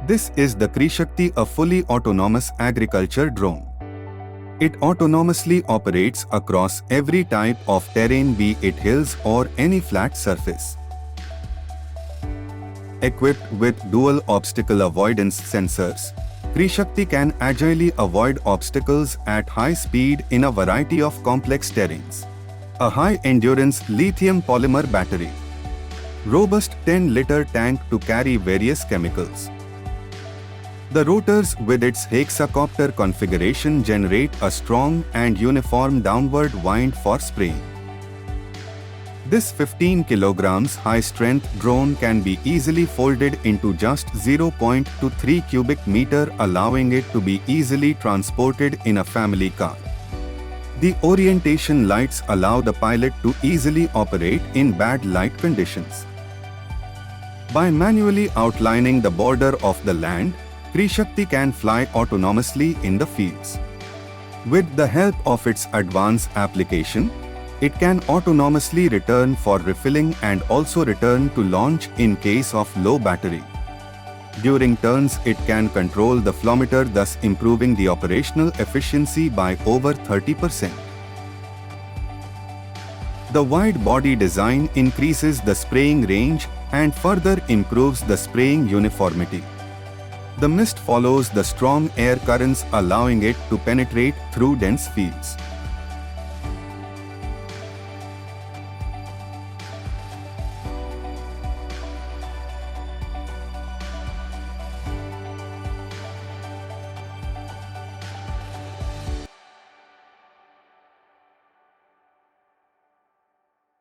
This is the Krishakti, a fully autonomous agriculture drone. It autonomously operates across every type of terrain, be it hills or any flat surface. Equipped with dual obstacle avoidance sensors, Krishakti can agilely avoid obstacles at high speed in a variety of complex terrains. A high-endurance lithium polymer battery. Robust 10-liter tank to carry various chemicals. The rotors with its hexacopter configuration generate a strong and uniform downward wind for spraying. This 15 kg high-strength drone can be easily folded into just 0.23 cubic meter, allowing it to be easily transported in a family car. The orientation lights allow the pilot to easily operate in bad light conditions. By manually outlining the border of the land, Krishakti can fly autonomously in the fields. With the help of its advanced application, it can autonomously return for refilling and also return to launch in case of low battery. During turns, it can control the flowmeter, thus improving the operational efficiency by over 30%. The wide body design increases the spraying range and further improves the spraying uniformity. The mist follows the strong air currents, allowing it to penetrate through dense fields.